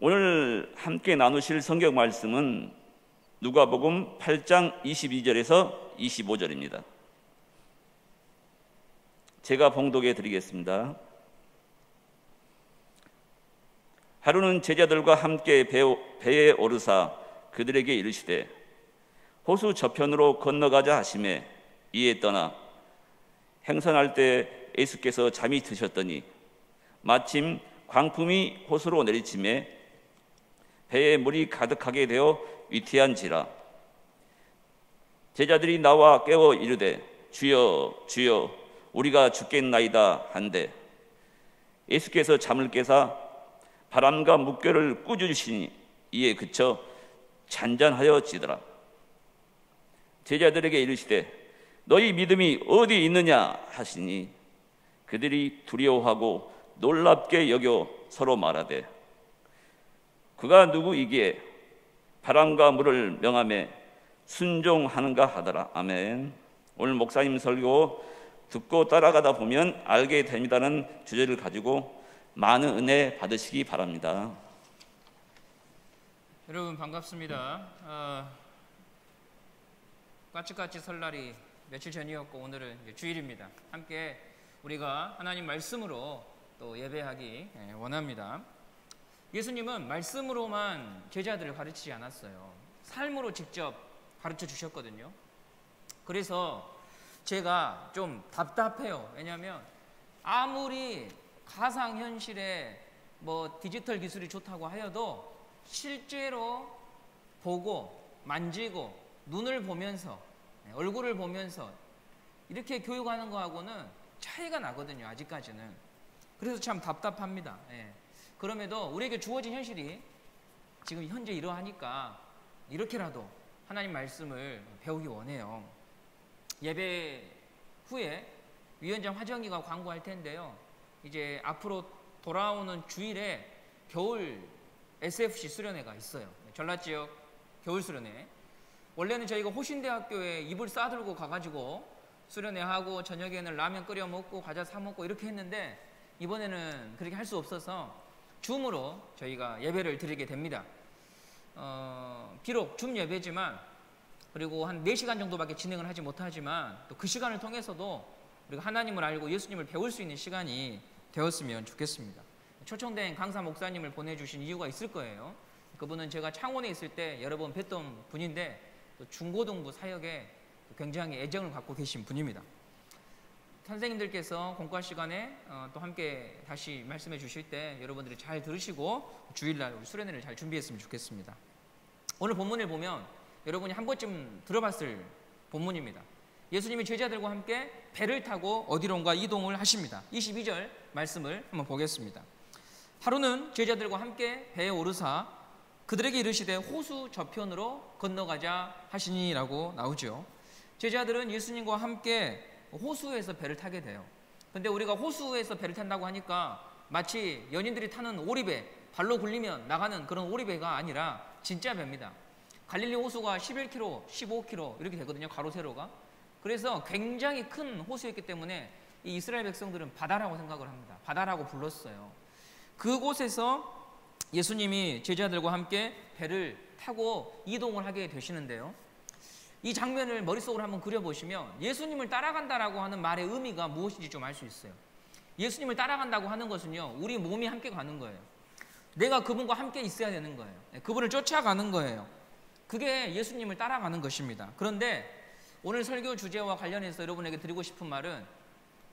오늘 함께 나누실 성경 말씀은 누가복음 8장 22절에서 25절입니다. 제가 봉독해 드리겠습니다. 하루는 제자들과 함께 배에 오르사 그들에게 이르시되 호수 저편으로 건너가자 하시매 이에 떠나 행선할 때 예수께서 잠이 드셨더니 마침 광풍이 호수로 내리치매 배에 물이 가득하게 되어 위태한지라. 제자들이 나와 깨워 이르되 주여 주여 우리가 죽겠나이다 한데 예수께서 잠을 깨사 바람과 물결을 꾸짖으시니 이에 그쳐 잔잔하여지더라. 제자들에게 이르시되 너희 믿음이 어디 있느냐 하시니 그들이 두려워하고 놀랍게 여겨 서로 말하되 그가 누구이기에 바람과 물을 명하매 순종하는가 하더라. 아멘. 오늘 목사님 설교 듣고 따라가다 보면 알게 됩니다는 주제를 가지고 많은 은혜 받으시기 바랍니다. 여러분 반갑습니다. 까치까치 설날이 며칠 전이었고 오늘은 이제 주일입니다. 함께 우리가 하나님 말씀으로 또 예배하기 원합니다. 예수님은 말씀으로만 제자들을 가르치지 않았어요. 삶으로 직접 가르쳐 주셨거든요. 그래서 제가 좀 답답해요. 왜냐하면 아무리 가상현실에 디지털 기술이 좋다고 하여도 실제로 보고 만지고 눈을 보면서 얼굴을 보면서 이렇게 교육하는 거하고는 차이가 나거든요. 아직까지는. 그래서 참 답답합니다. 그럼에도 우리에게 주어진 현실이 지금 현재 이러하니까 이렇게라도 하나님 말씀을 배우기 원해요. 예배 후에 위원장 화정이가 광고할 텐데요. 이제 앞으로 돌아오는 주일에 겨울 SFC 수련회가 있어요. 전라지역 겨울 수련회. 원래는 저희가 호신대학교에 이불 싸들고 가가지고 수련회하고 저녁에는 라면 끓여 먹고 과자 사 먹고 이렇게 했는데 이번에는 그렇게 할 수 없어서 줌으로 저희가 예배를 드리게 됩니다. 비록 줌 예배지만 그리고 한 4시간 정도밖에 진행을 하지 못하지만 또 그 시간을 통해서도 우리가 하나님을 알고 예수님을 배울 수 있는 시간이 되었으면 좋겠습니다. 초청된 강사 목사님을 보내주신 이유가 있을 거예요. 그분은 제가 창원에 있을 때 여러 번 뵀던 분인데 또 중고등부 사역에 굉장히 애정을 갖고 계신 분입니다. 선생님들께서 공과 시간에 또 함께 다시 말씀해 주실 때 여러분들이 잘 들으시고 주일날 우리 수련회를 잘 준비했으면 좋겠습니다. 오늘 본문을 보면 여러분이 한 번쯤 들어봤을 본문입니다. 예수님이 제자들과 함께 배를 타고 어디론가 이동을 하십니다. 22절 말씀을 한번 보겠습니다. 하루는 제자들과 함께 배에 오르사 그들에게 이르시되 호수 저편으로 건너가자 하시니라고 나오죠. 제자들은 예수님과 함께 호수에서 배를 타게 돼요. 근데 우리가 호수에서 배를 탄다고 하니까 마치 연인들이 타는 오리배, 발로 굴리면 나가는 그런 오리배가 아니라 진짜 배입니다. 갈릴리 호수가 11km, 15km 이렇게 되거든요. 가로 세로가. 그래서 굉장히 큰 호수였기 때문에 이 이스라엘 백성들은 바다라고 생각을 합니다. 바다라고 불렀어요. 그곳에서 예수님이 제자들과 함께 배를 타고 이동을 하게 되시는데요. 이 장면을 머릿속으로 한번 그려보시면 예수님을 따라간다라고 하는 말의 의미가 무엇인지 좀 알 수 있어요. 예수님을 따라간다고 하는 것은요, 우리 몸이 함께 가는 거예요. 내가 그분과 함께 있어야 되는 거예요. 그분을 쫓아가는 거예요. 그게 예수님을 따라가는 것입니다. 그런데 오늘 설교 주제와 관련해서 여러분에게 드리고 싶은 말은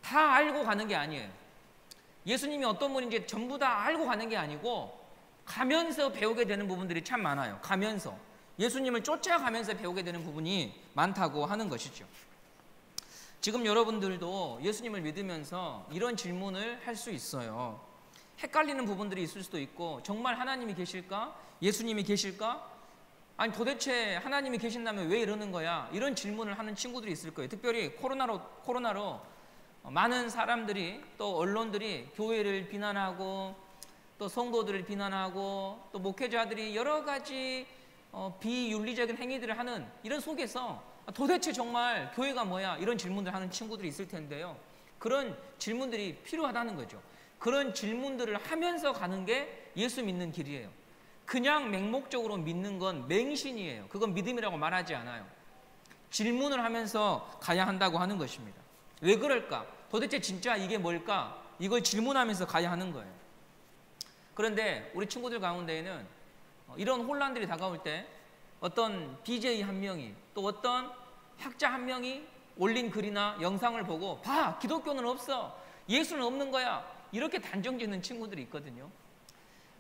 다 알고 가는 게 아니에요. 예수님이 어떤 분인지 전부 다 알고 가는 게 아니고 가면서 배우게 되는 부분들이 참 많아요. 가면서. 예수님을 쫓아가면서 배우게 되는 부분이 많다고 하는 것이죠. 지금 여러분들도 예수님을 믿으면서 이런 질문을 할 수 있어요. 헷갈리는 부분들이 있을 수도 있고 정말 하나님이 계실까? 예수님이 계실까? 아니 도대체 하나님이 계신다면 왜 이러는 거야? 이런 질문을 하는 친구들이 있을 거예요. 특별히 코로나로 많은 사람들이 또 언론들이 교회를 비난하고 또 성도들을 비난하고 또 목회자들이 여러 가지 비윤리적인 행위들을 하는 이런 속에서 도대체 정말 교회가 뭐야? 이런 질문들을 하는 친구들이 있을 텐데요. 그런 질문들이 필요하다는 거죠. 그런 질문들을 하면서 가는 게 예수 믿는 길이에요. 그냥 맹목적으로 믿는 건 맹신이에요. 그건 믿음이라고 말하지 않아요. 질문을 하면서 가야 한다고 하는 것입니다. 왜 그럴까? 도대체 진짜 이게 뭘까? 이걸 질문하면서 가야 하는 거예요. 그런데 우리 친구들 가운데에는 이런 혼란들이 다가올 때 어떤 BJ 한 명이 또 어떤 학자 한 명이 올린 글이나 영상을 보고 봐, 기독교는 없어, 예수는 없는 거야, 이렇게 단정짓는 친구들이 있거든요.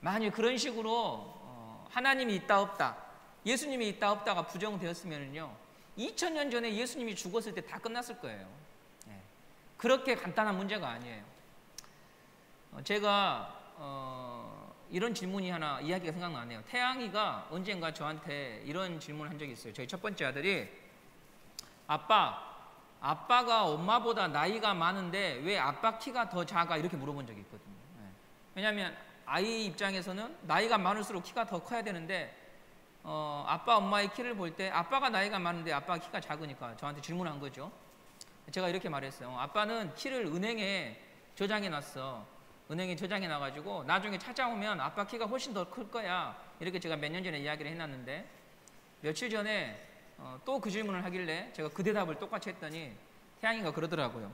만약 그런 식으로 하나님이 있다 없다, 예수님이 있다 없다가 부정되었으면요 2000년 전에 예수님이 죽었을 때 다 끝났을 거예요. 그렇게 간단한 문제가 아니에요. 제가 이런 질문이 하나, 이야기가 생각나네요. 태양이가 언젠가 저한테 이런 질문을 한 적이 있어요. 저희 첫 번째 아들이 아빠가 엄마보다 나이가 많은데 왜 아빠 키가 더 작아? 이렇게 물어본 적이 있거든요. 왜냐하면 아이 입장에서는 나이가 많을수록 키가 더 커야 되는데 아빠 엄마의 키를 볼 때 아빠가 나이가 많은데 아빠가 키가 작으니까 저한테 질문한 거죠. 제가 이렇게 말했어요. 아빠는 키를 은행에 저장해 놨어. 은행에 저장해 놔가지고 나중에 찾아오면 아빠 키가 훨씬 더 클 거야. 이렇게 제가 몇 년 전에 이야기를 해놨는데 며칠 전에 또 그 질문을 하길래 제가 그 대답을 똑같이 했더니 태양이가 그러더라고요.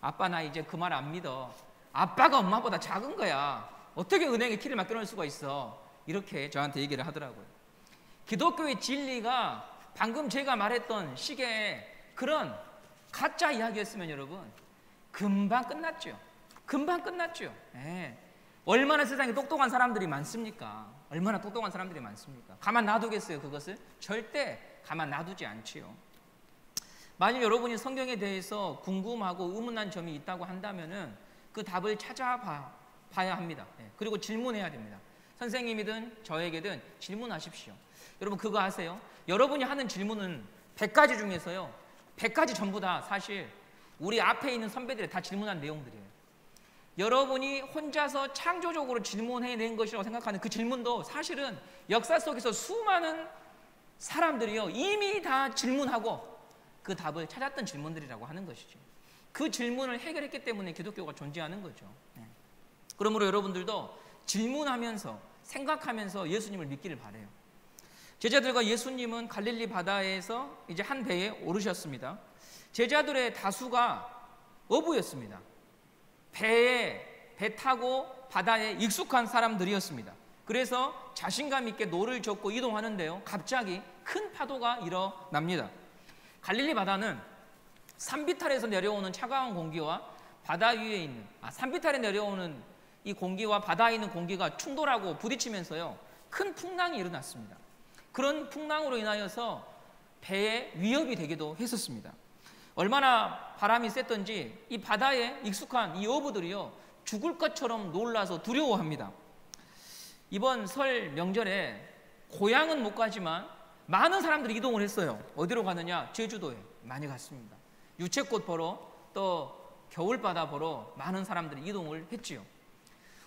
아빠 나 이제 그 말 안 믿어. 아빠가 엄마보다 작은 거야. 어떻게 은행에 키를 맡겨놓을 수가 있어. 이렇게 저한테 얘기를 하더라고요. 기독교의 진리가 방금 제가 말했던 식의 그런 가짜 이야기였으면 여러분 금방 끝났죠. 금방 끝났죠. 얼마나 세상에 똑똑한 사람들이 많습니까? 얼마나 똑똑한 사람들이 많습니까? 가만 놔두겠어요, 그것을? 절대 가만 놔두지 않지요. 만약 여러분이 성경에 대해서 궁금하고 의문난 점이 있다고 한다면은 그 답을 찾아봐야 합니다. 그리고 질문해야 됩니다. 선생님이든 저에게든 질문하십시오. 여러분 그거 아세요? 여러분이 하는 질문은 100가지 중에서요 100가지 전부 다 사실 우리 앞에 있는 선배들이 다 질문한 내용들이에요. 여러분이 혼자서 창조적으로 질문해낸 것이라고 생각하는 그 질문도 사실은 역사 속에서 수많은 사람들이요 이미 다 질문하고 그 답을 찾았던 질문들이라고 하는 것이죠. 그 질문을 해결했기 때문에 기독교가 존재하는 거죠. 그러므로 여러분들도 질문하면서 생각하면서 예수님을 믿기를 바라요. 제자들과 예수님은 갈릴리 바다에서 이제 한 배에 오르셨습니다. 제자들의 다수가 어부였습니다. 배 타고 바다에 익숙한 사람들이었습니다. 그래서 자신감 있게 노를 젓고 이동하는데요 갑자기 큰 파도가 일어납니다. 갈릴리 바다는 산비탈에서 내려오는 차가운 공기와 바다 위에 있는 산비탈에 내려오는 이 공기와 바다에 있는 공기가 충돌하고 부딪히면서요 큰 풍랑이 일어났습니다. 그런 풍랑으로 인하여서 배에 위협이 되기도 했었습니다. 얼마나 바람이 셌던지 이 바다에 익숙한 이 어부들이요 죽을 것처럼 놀라서 두려워합니다. 이번 설 명절에 고향은 못 가지만 많은 사람들이 이동을 했어요. 어디로 가느냐? 제주도에 많이 갔습니다. 유채꽃 보러 또 겨울바다 보러 많은 사람들이 이동을 했지요.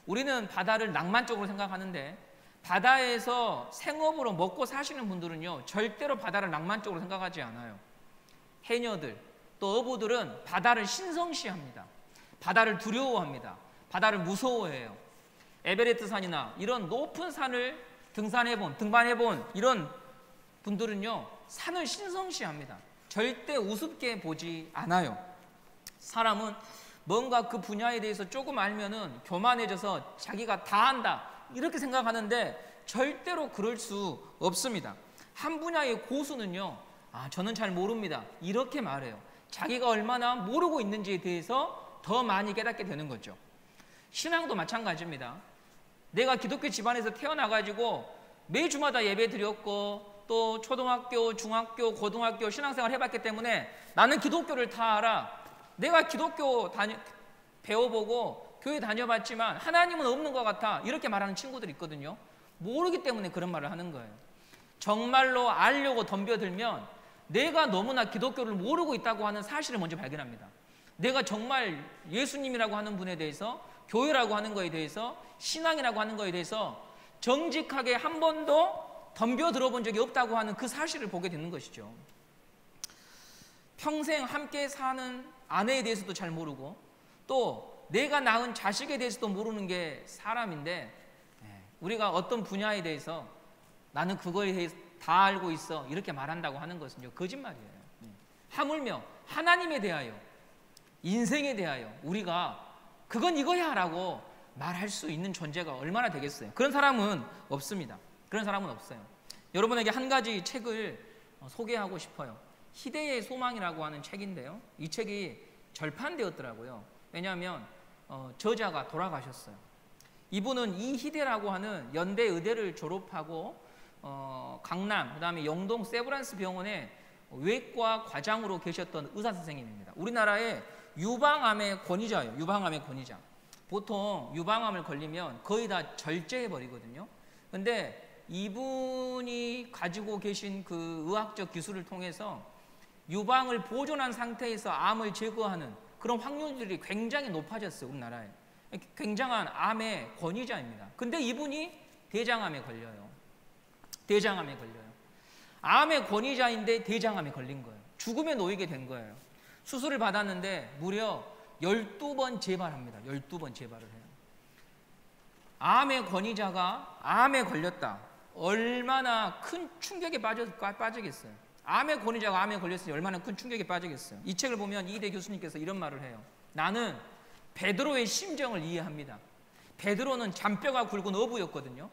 우리는 바다를 낭만적으로 생각하는데 바다에서 생업으로 먹고 사시는 분들은요 절대로 바다를 낭만적으로 생각하지 않아요. 해녀들 또 어부들은 바다를 신성시합니다. 바다를 두려워합니다. 바다를 무서워해요. 에베레스트 산이나 이런 높은 산을 등반해본 이런 분들은요 산을 신성시합니다. 절대 우습게 보지 않아요. 사람은 뭔가 그 분야에 대해서 조금 알면은 교만해져서 자기가 다 안다 이렇게 생각하는데 절대로 그럴 수 없습니다. 한 분야의 고수는요 저는 잘 모릅니다 이렇게 말해요. 자기가 얼마나 모르고 있는지에 대해서 더 많이 깨닫게 되는 거죠. 신앙도 마찬가지입니다. 내가 기독교 집안에서 태어나가지고 매주마다 예배 드렸고 또 초등학교, 중학교, 고등학교 신앙생활 해봤기 때문에 나는 기독교를 다 알아. 내가 기독교 배워보고 교회 다녀봤지만 하나님은 없는 것 같아 이렇게 말하는 친구들이 있거든요. 모르기 때문에 그런 말을 하는 거예요. 정말로 알려고 덤벼들면 내가 너무나 기독교를 모르고 있다고 하는 사실을 먼저 발견합니다. 내가 정말 예수님이라고 하는 분에 대해서 교회라고 하는 거에 대해서 신앙이라고 하는 거에 대해서 정직하게 한 번도 덤벼 들어본 적이 없다고 하는 그 사실을 보게 되는 것이죠. 평생 함께 사는 아내에 대해서도 잘 모르고 또 내가 낳은 자식에 대해서도 모르는 게 사람인데 우리가 어떤 분야에 대해서 나는 그거에 대해서 다 알고 있어 이렇게 말한다고 하는 것은요, 거짓말이에요. 하물며 하나님에 대하여, 인생에 대하여 우리가 그건 이거야 라고 말할 수 있는 존재가 얼마나 되겠어요? 그런 사람은 없습니다. 그런 사람은 없어요. 여러분에게 한 가지 책을 소개하고 싶어요. 희대의 소망이라고 하는 책인데요, 이 책이 절판되었더라고요. 왜냐하면 저자가 돌아가셨어요. 이분은 이희대라고 하는 연대 의대를 졸업하고 강남, 그 다음에 영동 세브란스 병원에 외과 과장으로 계셨던 의사 선생님입니다. 우리나라의 유방암의 권위자예요. 유방암의 권위자. 보통 유방암을 걸리면 거의 다 절제해 버리거든요. 근데 이분이 가지고 계신 그 의학적 기술을 통해서 유방을 보존한 상태에서 암을 제거하는 그런 확률들이 굉장히 높아졌어요. 우리나라에. 굉장한 암의 권위자입니다. 근데 이분이 대장암에 걸려요. 대장암에 걸려요. 암의 권위자인데 대장암에 걸린 거예요. 죽음에 놓이게 된 거예요. 수술을 받았는데 무려 12번 재발합니다. 12번 재발을 해요. 암의 권위자가 암에 걸렸다. 얼마나 큰 충격에 빠지겠어요. 암의 권위자가 암에 걸렸으니 얼마나 큰 충격에 빠지겠어요. 이 책을 보면 이희대 교수님께서 이런 말을 해요. 나는 베드로의 심정을 이해합니다. 베드로는 잔뼈가 굵은 어부였거든요.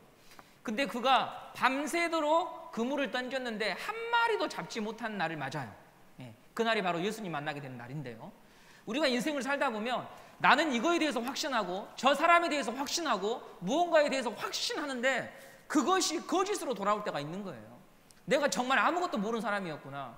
근데 그가 밤새도록 그물을 던졌는데 한 마리도 잡지 못한 날을 맞아요. 그날이 바로 예수님 만나게 되는 날인데요. 우리가 인생을 살다 보면 나는 이거에 대해서 확신하고 저 사람에 대해서 확신하고 무언가에 대해서 확신하는데 그것이 거짓으로 돌아올 때가 있는 거예요. 내가 정말 아무것도 모르는 사람이었구나.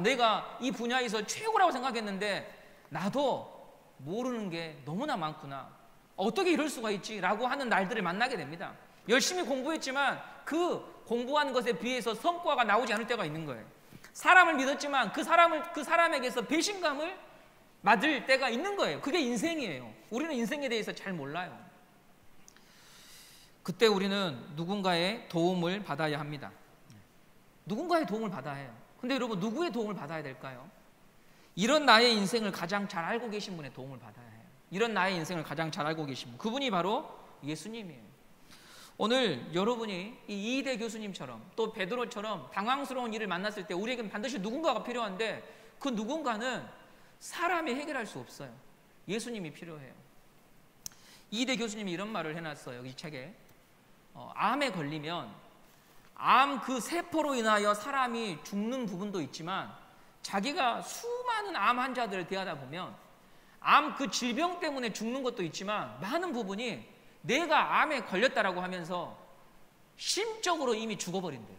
내가 이 분야에서 최고라고 생각했는데 나도 모르는 게 너무나 많구나. 어떻게 이럴 수가 있지? 라고 하는 날들을 만나게 됩니다. 열심히 공부했지만 그 공부한 것에 비해서 성과가 나오지 않을 때가 있는 거예요. 사람을 믿었지만 그 사람에게서 배신감을 맞을 때가 있는 거예요. 그게 인생이에요. 우리는 인생에 대해서 잘 몰라요. 그때 우리는 누군가의 도움을 받아야 합니다. 누군가의 도움을 받아야 해요. 근데 여러분, 누구의 도움을 받아야 될까요? 이런 나의 인생을 가장 잘 알고 계신 분의 도움을 받아야 해요. 이런 나의 인생을 가장 잘 알고 계신 분, 그분이 바로 예수님이에요. 오늘 여러분이 이 이희대 교수님처럼 또 베드로처럼 당황스러운 일을 만났을 때 우리에겐 반드시 누군가가 필요한데 그 누군가는 사람이 해결할 수 없어요. 예수님이 필요해요. 이희대 교수님이 이런 말을 해놨어요. 이 책에. 암에 걸리면 암 그 세포로 인하여 사람이 죽는 부분도 있지만 자기가 수많은 암 환자들을 대하다 보면 암 그 질병 때문에 죽는 것도 있지만 많은 부분이 내가 암에 걸렸다라고 하면서 심적으로 이미 죽어버린대요.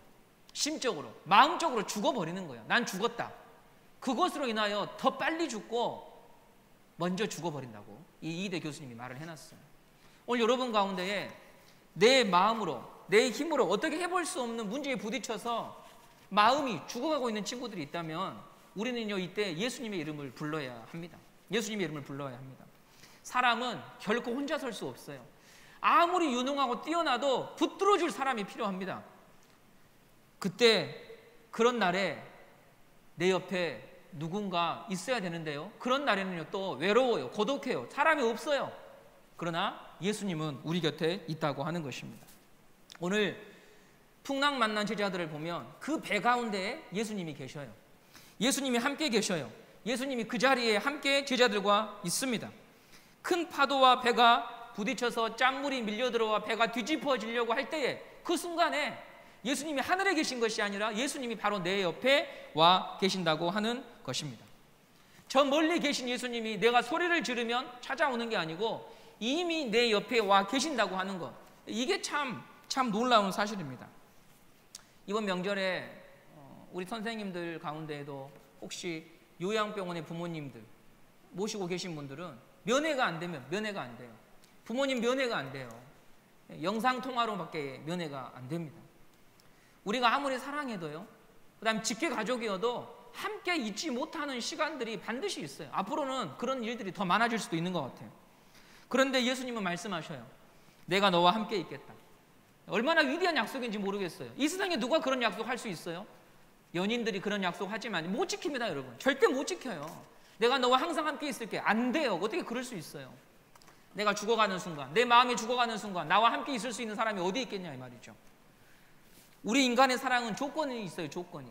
심적으로, 마음적으로 죽어버리는 거예요. 난 죽었다. 그것으로 인하여 더 빨리 죽고 먼저 죽어버린다고 이 이희대 교수님이 말을 해놨어요. 오늘 여러분 가운데에 내 마음으로, 내 힘으로 어떻게 해볼 수 없는 문제에 부딪혀서 마음이 죽어가고 있는 친구들이 있다면 우리는요, 이때 예수님의 이름을 불러야 합니다. 예수님의 이름을 불러야 합니다. 사람은 결코 혼자 설 수 없어요. 아무리 유능하고 뛰어나도 붙들어줄 사람이 필요합니다. 그때 그런 날에 내 옆에 누군가 있어야 되는데요, 그런 날에는요 또 외로워요. 고독해요. 사람이 없어요. 그러나 예수님은 우리 곁에 있다고 하는 것입니다. 오늘 풍랑 만난 제자들을 보면 그 배 가운데에 예수님이 계셔요. 예수님이 함께 계셔요. 예수님이 그 자리에 함께 제자들과 있습니다. 큰 파도와 배가 부딪혀서 짠물이 밀려들어와 배가 뒤집어지려고 할 때에 그 순간에 예수님이 하늘에 계신 것이 아니라 예수님이 바로 내 옆에 와 계신다고 하는 것입니다. 저 멀리 계신 예수님이 내가 소리를 지르면 찾아오는 게 아니고 이미 내 옆에 와 계신다고 하는 것, 이게 참 놀라운 사실입니다. 이번 명절에 우리 선생님들 가운데에도 혹시 요양병원의 부모님들 모시고 계신 분들은 면회가 안 되면 면회가 안 돼요. 부모님 면회가 안 돼요. 영상통화로밖에 면회가 안 됩니다. 우리가 아무리 사랑해도요, 그 다음에 직계 가족이어도 함께 있지 못하는 시간들이 반드시 있어요. 앞으로는 그런 일들이 더 많아질 수도 있는 것 같아요. 그런데 예수님은 말씀하셔요. 내가 너와 함께 있겠다. 얼마나 위대한 약속인지 모르겠어요. 이 세상에 누가 그런 약속할 수 있어요? 연인들이 그런 약속하지만 못 지킵니다, 여러분. 절대 못 지켜요. 내가 너와 항상 함께 있을게. 안 돼요. 어떻게 그럴 수 있어요? 내가 죽어가는 순간, 내 마음이 죽어가는 순간 나와 함께 있을 수 있는 사람이 어디 있겠냐 이 말이죠. 우리 인간의 사랑은 조건이 있어요. 조건이.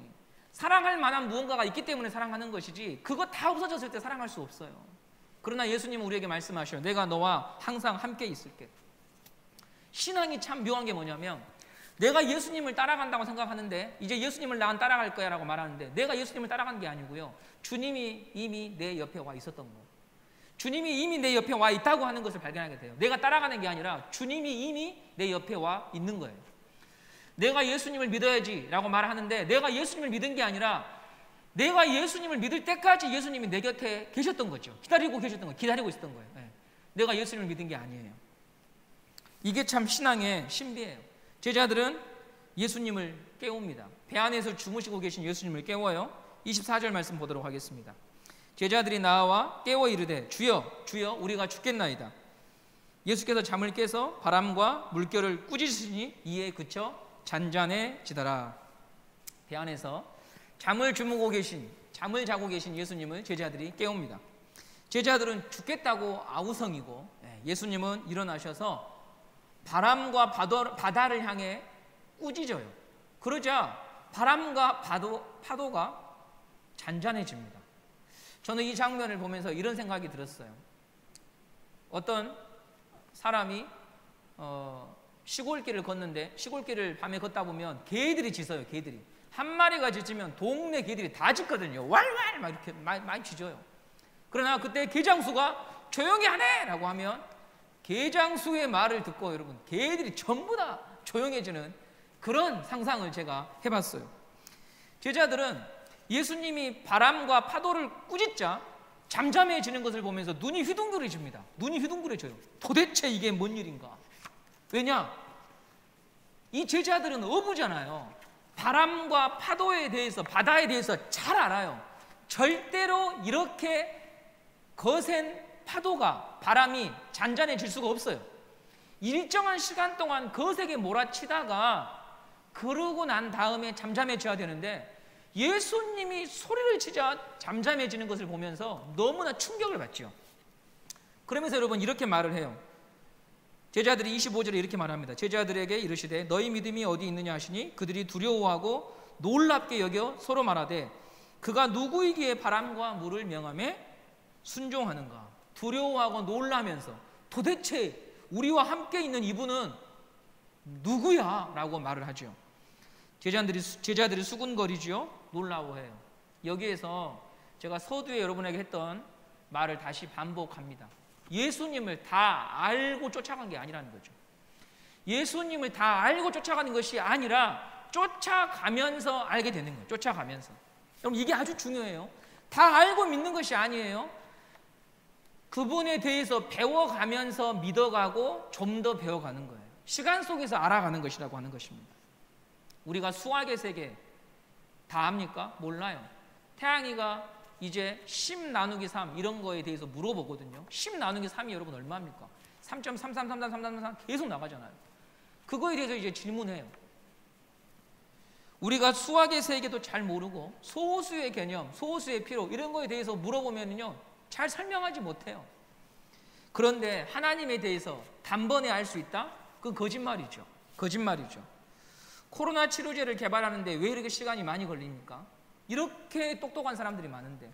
사랑할 만한 무언가가 있기 때문에 사랑하는 것이지 그거 다 없어졌을 때 사랑할 수 없어요. 그러나 예수님은 우리에게 말씀하셔요. 내가 너와 항상 함께 있을게. 신앙이 참 묘한 게 뭐냐면 내가 예수님을 따라간다고 생각하는데 이제 예수님을 난 따라갈 거야 라고 말하는데 내가 예수님을 따라간 게 아니고요. 주님이 이미 내 옆에 와 있었던 거. 주님이 이미 내 옆에 와 있다고 하는 것을 발견하게 돼요. 내가 따라가는 게 아니라 주님이 이미 내 옆에 와 있는 거예요. 내가 예수님을 믿어야지 라고 말하는데 내가 예수님을 믿은 게 아니라 내가 예수님을 믿을 때까지 예수님이 내 곁에 계셨던 거죠. 기다리고 계셨던 거예요. 기다리고 있었던 거예요. 내가 예수님을 믿은 게 아니에요. 이게 참 신앙의 신비예요. 제자들은 예수님을 깨웁니다. 배 안에서 주무시고 계신 예수님을 깨워요. 24절 말씀 보도록 하겠습니다. 제자들이 나와 깨워 이르되 주여 주여 우리가 죽겠나이다. 예수께서 잠을 깨서 바람과 물결을 꾸짖으시니 이에 그쳐 잔잔해지더라. 배 안에서 잠을 자고 계신 예수님을 제자들이 깨웁니다. 제자들은 죽겠다고 아우성이고 예수님은 일어나셔서 바람과 바다를 향해 꾸짖어요. 그러자 바람과 파도가 잔잔해집니다. 저는 이 장면을 보면서 이런 생각이 들었어요. 어떤 사람이 시골길을 걷는데 시골길을 밤에 걷다 보면 개들이 짖어요. 개들이 한 마리가 짖으면 동네 개들이 다 짖거든요. 왈왈 막 이렇게 많이 짖어요. 그러나 그때 개장수가 조용히 하네 라고 하면 개장수의 말을 듣고 여러분 개들이 전부 다 조용해지는 그런 상상을 제가 해봤어요. 제자들은 예수님이 바람과 파도를 꾸짖자 잠잠해지는 것을 보면서 눈이 휘둥그레집니다. 눈이 휘둥그레져요. 도대체 이게 뭔 일인가? 왜냐? 이 제자들은 어부잖아요. 바람과 파도에 대해서 바다에 대해서 잘 알아요. 절대로 이렇게 거센 파도가 바람이 잔잔해질 수가 없어요. 일정한 시간 동안 거세게 몰아치다가 그러고 난 다음에 잠잠해져야 되는데 예수님이 소리를 치자 잠잠해지는 것을 보면서 너무나 충격을 받죠. 그러면서 여러분 이렇게 말을 해요. 제자들이 25절에 이렇게 말합니다. 제자들에게 이르시되 너희 믿음이 어디 있느냐 하시니 그들이 두려워하고 놀랍게 여겨 서로 말하되 그가 누구이기에 바람과 물을 명하며 순종하는가. 두려워하고 놀라면서 도대체 우리와 함께 있는 이분은 누구야? 라고 말을 하죠. 제자들이 수군거리죠. 놀라워해요. 여기에서 제가 서두에 여러분에게 했던 말을 다시 반복합니다. 예수님을 다 알고 쫓아간 게 아니라는 거죠. 예수님을 다 알고 쫓아가는 것이 아니라 쫓아가면서 알게 되는 거예요. 쫓아가면서. 여러분 이게 아주 중요해요. 다 알고 믿는 것이 아니에요. 그분에 대해서 배워가면서 믿어가고 좀 더 배워가는 거예요. 시간 속에서 알아가는 것이라고 하는 것입니다. 우리가 수학의 세계 다 압니까? 몰라요. 태양이가 이제 10 나누기 3 이런 거에 대해서 물어보거든요. 10 나누기 3이 여러분 얼마입니까? 3.333333 계속 나가잖아요. 그거에 대해서 이제 질문해요. 우리가 수학의 세계도 잘 모르고 소수의 개념, 소수의 필요 이런 거에 대해서 물어보면요 잘 설명하지 못해요. 그런데 하나님에 대해서 단번에 알 수 있다? 그건 거짓말이죠. 거짓말이죠. 코로나 치료제를 개발하는데 왜 이렇게 시간이 많이 걸립니까? 이렇게 똑똑한 사람들이 많은데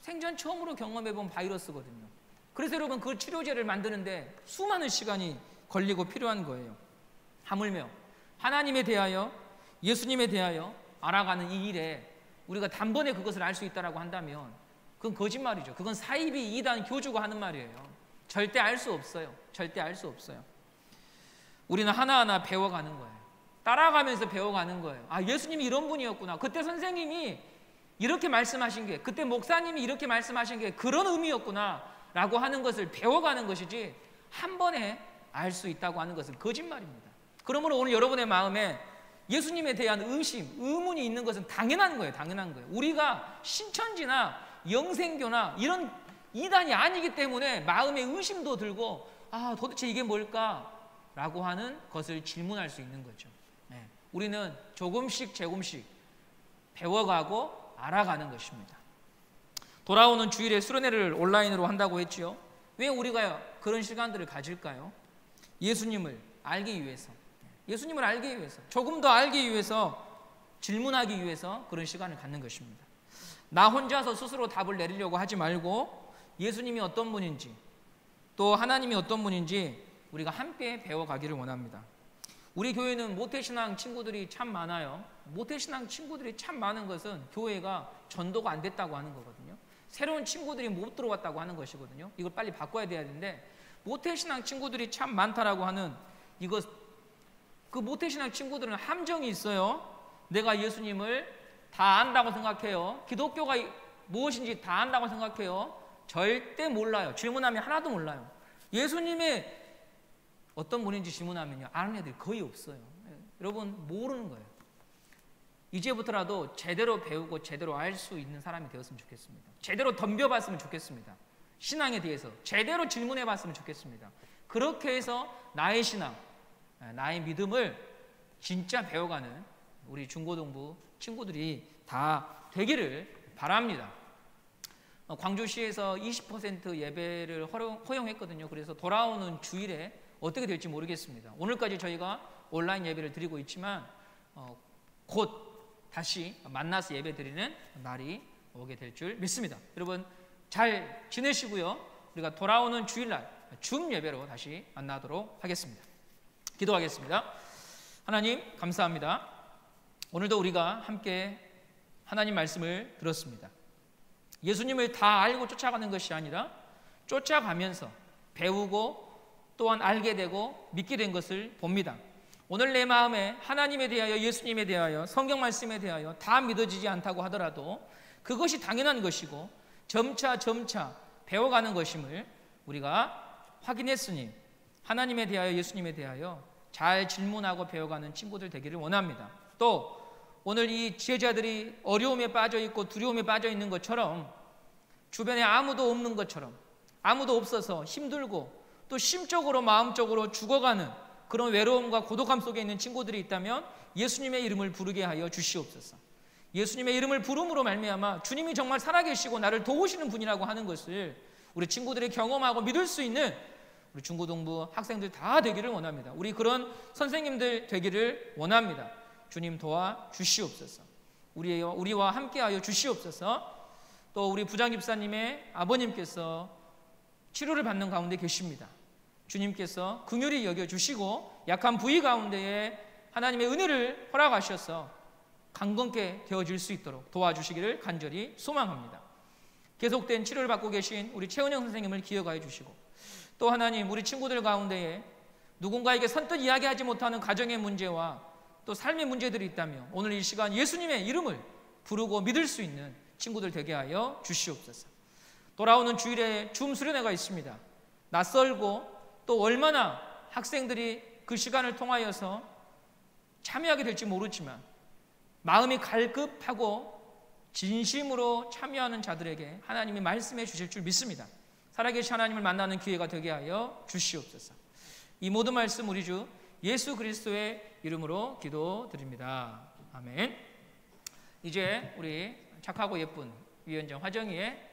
생전 처음으로 경험해본 바이러스거든요. 그래서 여러분 그 치료제를 만드는데 수많은 시간이 걸리고 필요한 거예요. 하물며 하나님에 대하여 예수님에 대하여 알아가는 이 일에 우리가 단번에 그것을 알 수 있다고 한다면 그건 거짓말이죠. 그건 사이비 이단 교주가 하는 말이에요. 절대 알 수 없어요. 절대 알 수 없어요. 우리는 하나하나 배워가는 거예요. 따라가면서 배워가는 거예요. 아, 예수님이 이런 분이었구나. 그때 선생님이 이렇게 말씀하신 게, 그때 목사님이 이렇게 말씀하신 게 그런 의미였구나 라고 하는 것을 배워가는 것이지 한 번에 알 수 있다고 하는 것은 거짓말입니다. 그러므로 오늘 여러분의 마음에 예수님에 대한 의심, 의문이 있는 것은 당연한 거예요. 당연한 거예요. 우리가 신천지나 영생교나 이런 이단이 아니기 때문에 마음에 의심도 들고 아, 도대체 이게 뭘까? 라고 하는 것을 질문할 수 있는 거죠. 네. 우리는 조금씩 배워가고 알아가는 것입니다. 돌아오는 주일에 수련회를 온라인으로 한다고 했지요. 왜 우리가 그런 시간들을 가질까요? 예수님을 알기 위해서, 예수님을 알기 위해서, 조금 더 알기 위해서, 질문하기 위해서 그런 시간을 갖는 것입니다. 나 혼자서 스스로 답을 내리려고 하지 말고 예수님이 어떤 분인지, 또 하나님이 어떤 분인지 우리가 함께 배워가기를 원합니다. 우리 교회는 모태신앙 친구들이 참 많아요. 모태신앙 친구들이 참 많은 것은 교회가 전도가 안 됐다고 하는 거거든요. 새로운 친구들이 못 들어왔다고 하는 것이거든요. 이걸 빨리 바꿔야 돼야 되는데, 모태신앙 친구들이 참 많다라고 하는 이것, 그 모태신앙 친구들은 함정이 있어요. 내가 예수님을 다 안다고 생각해요. 기독교가 무엇인지 다 안다고 생각해요. 절대 몰라요. 질문하면 하나도 몰라요. 예수님의 어떤 분인지 질문하면요, 아는 애들이 거의 없어요. 여러분, 모르는 거예요. 이제부터라도 제대로 배우고 제대로 알 수 있는 사람이 되었으면 좋겠습니다. 제대로 덤벼봤으면 좋겠습니다. 신앙에 대해서 제대로 질문해봤으면 좋겠습니다. 그렇게 해서 나의 신앙, 나의 믿음을 진짜 배워가는 우리 중고등부 친구들이 다 되기를 바랍니다. 광주시에서 20% 예배를 허용했거든요. 그래서 돌아오는 주일에 어떻게 될지 모르겠습니다. 오늘까지 저희가 온라인 예배를 드리고 있지만 곧 다시 만나서 예배 드리는 날이 오게 될 줄 믿습니다. 여러분 잘 지내시고요. 우리가 돌아오는 주일날 줌 예배로 다시 만나도록 하겠습니다. 기도하겠습니다. 하나님 감사합니다. 오늘도 우리가 함께 하나님 말씀을 들었습니다. 예수님을 다 알고 쫓아가는 것이 아니라 쫓아가면서 배우고 또한 알게 되고 믿게 된 것을 봅니다. 오늘 내 마음에 하나님에 대하여, 예수님에 대하여, 성경 말씀에 대하여 다 믿어지지 않다고 하더라도 그것이 당연한 것이고 점차 배워가는 것임을 우리가 확인했으니 하나님에 대하여, 예수님에 대하여 잘 질문하고 배워가는 친구들 되기를 원합니다. 또 오늘 이 제자들이 어려움에 빠져 있고 두려움에 빠져 있는 것처럼, 주변에 아무도 없는 것처럼, 아무도 없어서 힘들고 또 심적으로 마음적으로 죽어가는 그런 외로움과 고독함 속에 있는 친구들이 있다면 예수님의 이름을 부르게 하여 주시옵소서. 예수님의 이름을 부름으로 말미암아 주님이 정말 살아계시고 나를 도우시는 분이라고 하는 것을 우리 친구들이 경험하고 믿을 수 있는 우리 중고등부 학생들 다 되기를 원합니다. 우리 그런 선생님들 되기를 원합니다. 주님 도와 주시옵소서. 우리와 함께하여 주시옵소서. 또 우리 부장집사님의 아버님께서 치료를 받는 가운데 계십니다. 주님께서 긍휼히 여겨주시고 약한 부위 가운데에 하나님의 은혜를 허락하셔서 강건케 되어질 수 있도록 도와주시기를 간절히 소망합니다. 계속된 치료를 받고 계신 우리 최은영 선생님을 기억하여 주시고, 또 하나님 우리 친구들 가운데에 누군가에게 선뜻 이야기하지 못하는 가정의 문제와 또 삶의 문제들이 있다며 오늘 이 시간 예수님의 이름을 부르고 믿을 수 있는 친구들 되게 하여 주시옵소서. 돌아오는 주일에 줌 수련회가 있습니다. 낯설고 또 얼마나 학생들이 그 시간을 통하여서 참여하게 될지 모르지만 마음이 갈급하고 진심으로 참여하는 자들에게 하나님이 말씀해 주실 줄 믿습니다. 살아계신 하나님을 만나는 기회가 되게 하여 주시옵소서. 이 모든 말씀 우리 주 예수 그리스도의 이름으로 기도드립니다. 아멘. 이제 우리 착하고 예쁜 위원장 화정이의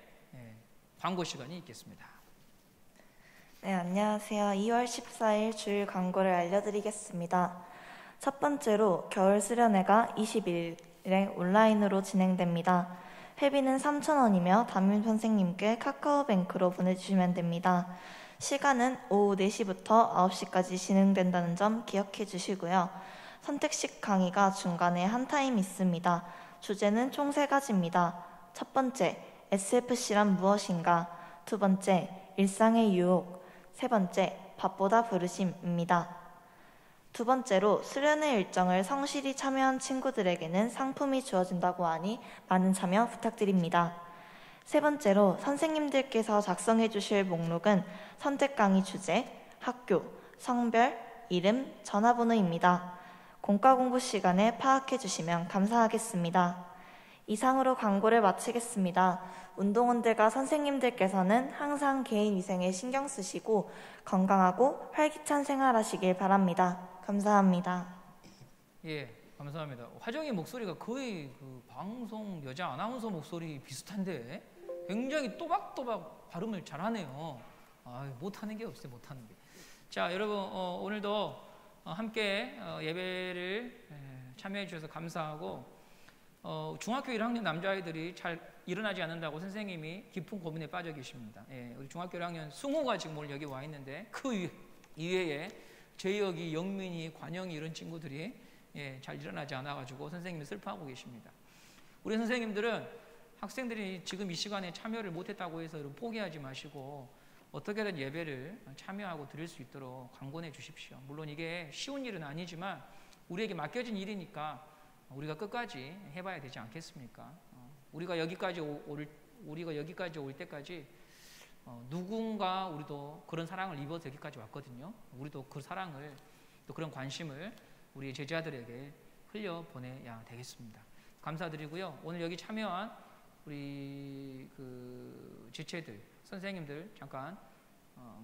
광고 시간이 있겠습니다. 네, 안녕하세요. 2월 14일 주일 광고를 알려드리겠습니다. 첫 번째로 겨울 수련회가 20일에 온라인으로 진행됩니다. 회비는 3,000원이며 담임 선생님께 카카오뱅크로 보내주시면 됩니다. 시간은 오후 4시부터 9시까지 진행된다는 점 기억해 주시고요. 선택식 강의가 중간에 한 타임 있습니다. 주제는 총 3가지입니다. 첫 번째, SFC란 무엇인가? 두 번째, 일상의 유혹. 세 번째, 밥보다 부르심입니다. 두 번째로 수련회 일정을 성실히 참여한 친구들에게는 상품이 주어진다고 하니 많은 참여 부탁드립니다. 세 번째로 선생님들께서 작성해 주실 목록은 선택 강의 주제, 학교, 성별, 이름, 전화번호입니다. 공과 공부 시간에 파악해 주시면 감사하겠습니다. 이상으로 광고를 마치겠습니다. 운동원들과 선생님들께서는 항상 개인 위생에 신경 쓰시고 건강하고 활기찬 생활하시길 바랍니다. 감사합니다. 예, 감사합니다. 화정이 목소리가 거의 그 방송 여자 아나운서 목소리 비슷한데 굉장히 또박또박 발음을 잘하네요. 못하는 게 없어요. 못하는 게. 자, 여러분 오늘도 함께 예배를 참여해 주셔서 감사하고 중학교 1학년 남자아이들이 잘 일어나지 않는다고 선생님이 깊은 고민에 빠져 계십니다. 우리 중학교 1학년 승우가 지금 오늘 여기 와 있는데 그 이외에 재혁이, 영민이, 관영이 이런 친구들이 잘 일어나지 않아가지고 선생님이 슬퍼하고 계십니다. 우리 선생님들은 학생들이 지금 이 시간에 참여를 못했다고 해서 포기하지 마시고 어떻게든 예배를 참여하고 드릴 수 있도록 강권해 주십시오. 물론 이게 쉬운 일은 아니지만 우리에게 맡겨진 일이니까 우리가 끝까지 해봐야 되지 않겠습니까? 우리가 여기까지 올 때까지 누군가 우리도 그런 사랑을 입어서 여기까지 왔거든요. 우리도 그 사랑을 또 그런 관심을 우리 제자들에게 흘려보내야 되겠습니다. 감사드리고요. 오늘 여기 참여한 우리 그 지체들, 선생님들 잠깐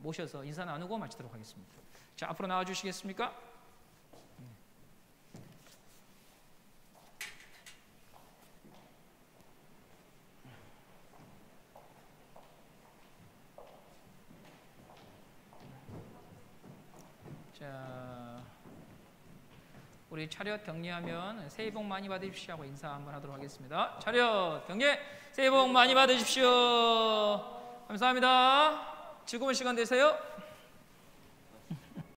모셔서 인사 나누고 마치도록 하겠습니다. 자, 앞으로 나와 주시겠습니까? 자, 우리 차렷 격려하면 새해 복 많이 받으십시오 하고 인사 한번 하도록 하겠습니다. 차렷 격려, 새해 복 많이 받으십시오. 감사합니다. 즐거운 시간 되세요.